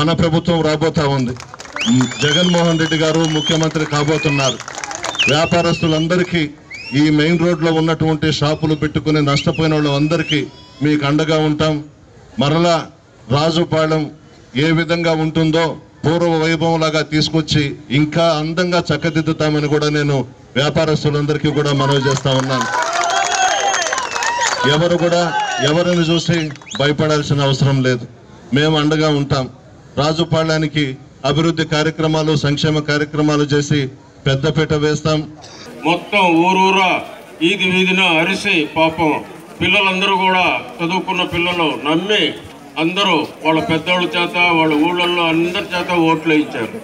మన ప్రభుత్వం రాబోతా ఉంది. జగన్మోహన్ రెడ్డి గారు ముఖ్యమంత్రి కాబోతున్నారు. వ్యాపారస్తులందరికీ ఈ మెయిన్ రోడ్లో ఉన్నటువంటి షాపులు పెట్టుకుని నష్టపోయిన వాళ్ళందరికీ మీకు అండగా ఉంటాం. మరలా రాజుపాలెం ఏ విధంగా ఉంటుందో పూర్వ వైభవంలాగా తీసుకొచ్చి ఇంకా అందంగా చక్కదిద్దుతామని కూడా నేను వ్యాపారస్తులందరికీ కూడా మనవి చేస్తా ఉన్నాను. ఎవరు కూడా ఎవరిని చూసి భయపడాల్సిన అవసరం లేదు. మేము అండగా ఉంటాం. రాజుపాలెనికి అభివృద్ధి కార్యక్రమాలు, సంక్షేమ కార్యక్రమాలు చేసి పెద్దపీట వేస్తాం. మొత్తం ఊరూరా ఈది వీధిన అరిసి పాపం పిల్లలందరూ కూడా చదువుకున్న పిల్లలు నమ్మి అందరూ వాళ్ళ పెద్దోళ్ళ చేత వాళ్ళ ఊళ్ళల్లో అందరి చేత ఓట్లు ఇచ్చారు.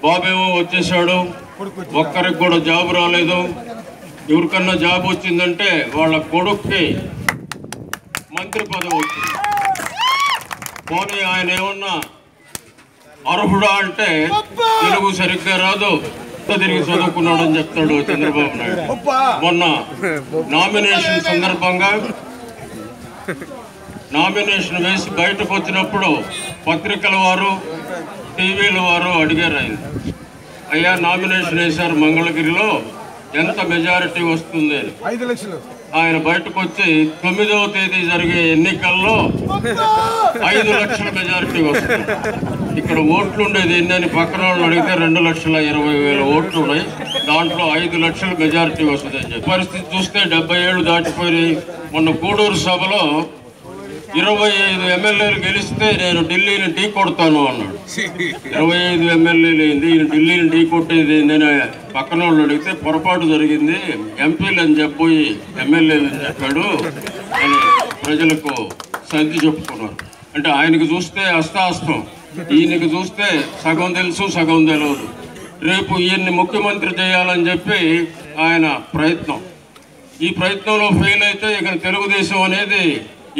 బాబేమో వచ్చేసాడు, ఒక్కరికి కూడా జాబ్ రాలేదు. ఎవరికన్నా జాబ్ వచ్చిందంటే వాళ్ళ కొడుక్కి మంత్రి పదవి వచ్చింది. పోనీ ఆయన ఏమన్నా అర్హుడా అంటే తెలుగు సరిగ్గా రాదు, తిరిగి చదువుకున్నాడు అని చెప్తాడు చంద్రబాబు నాయుడు. మొన్న నామినేషన్ సందర్భంగా నామినేషన్ వేసి బయటకు వచ్చినప్పుడు పత్రికల వారు, టీవీల వారు అడిగారు ఆయన, అయ్యా నామినేషన్ వేశారు మంగళగిరిలో, ఎంత మెజారిటీ వస్తుంది అని. 5 లక్షలు. ఆయన బయటకు వచ్చి 9వ తేదీ జరిగే ఎన్నికల్లో 5 లక్షల మెజారిటీ వస్తుంది. ఇక్కడ ఓట్లు ఉండేది ఎన్ని పక్కన వాళ్ళు అడిగితే 2,20,000 ఓట్లు ఉన్నాయి, దాంట్లో 5 లక్షల మెజారిటీ వస్తుంది అని చెప్పి. పరిస్థితి చూస్తే 70 ఏళ్ళు దాటిపోయి మొన్న గూడూరు సభలో 25 ఎమ్మెల్యేలు గెలిస్తే నేను ఢిల్లీని ఢీ కొడతాను అన్నాడు. 25 ఎమ్మెల్యేలు ఏంది, ఢిల్లీని ఢీ కొట్టేది నేను పక్కన వాళ్ళు అడిగితే పొరపాటు జరిగింది, ఎంపీలు అని చెప్పి ఎమ్మెల్యేలు అని చెప్పాడు అని ప్రజలకు సర్ది చెప్పుకున్నారు. అంటే ఆయనకు చూస్తే అస్తాస్తం, ఈయనకి చూస్తే సగం తెలుసు సగం తెలియదు. రేపు ఈయన్ని ముఖ్యమంత్రి చేయాలని చెప్పి ఆయన ప్రయత్నం. ఈ ప్రయత్నంలో ఫెయిల్ అయితే ఇక తెలుగుదేశం అనేది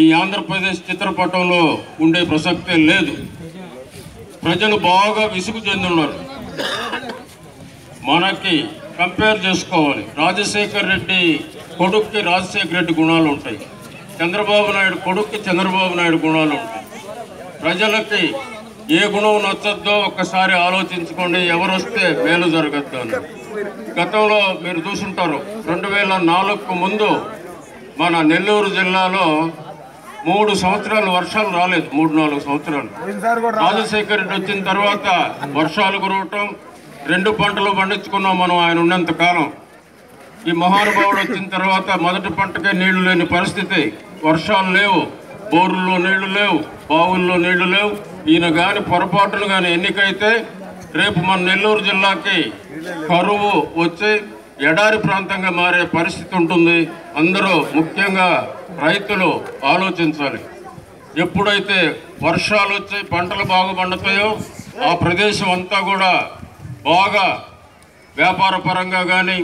ఈ ఆంధ్రప్రదేశ్ చిత్రపటంలో ఉండే ప్రసక్తే లేదు. ప్రజలు బాగా విసుగు చెందున్నారు. మనకి కంపేర్ చేసుకోవాలి. రాజశేఖర్ రెడ్డి కొడుక్కి రాజశేఖర్ రెడ్డి గుణాలు ఉంటాయి, చంద్రబాబు నాయుడు కొడుక్కి చంద్రబాబు నాయుడు గుణాలు ఉంటాయి. ప్రజలకి ఏ గుణం నచ్చద్దో ఒక్కసారి ఆలోచించుకోండి, ఎవరు వస్తే మేలు జరగద్దు అని. గతంలో మీరు చూసుంటారు, 2004కు ముందు మన నెల్లూరు జిల్లాలో 3 సంవత్సరాలు వర్షాలు రాలేదు. 3-4 సంవత్సరాలు. రాజశేఖర్ రెడ్డి వచ్చిన తర్వాత వర్షాలు కురవటం, 2 పంటలు పండించుకున్నాం మనం ఆయన ఉన్నంత కాలం. ఈ మహానుభావుడు వచ్చిన తర్వాత మొదటి పంటకే నీళ్లు లేని పరిస్థితి. వర్షాలు లేవు, బోర్లలో నీళ్లు లేవు, బావుల్లో నీళ్లు లేవు. ఈయన కానీ పొరపాటును కానీ ఎన్నికైతే రేపు మన నెల్లూరు జిల్లాకి కరువు వచ్చి ఎడారి ప్రాంతంగా మారే పరిస్థితి ఉంటుంది. అందరూ ముఖ్యంగా రైతులు ఆలోచించాలి. ఎప్పుడైతే వర్షాలు వచ్చి పంటలు బాగా పండుతాయో ఆ ప్రదేశం అంతా కూడా బాగా వ్యాపార పరంగా కానీ,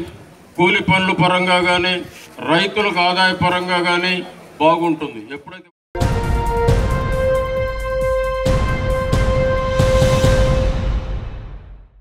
కూలి పనుల పరంగా కానీ, రైతులకు ఆదాయ పరంగా కానీ బాగుంటుంది. ఎప్పుడైతే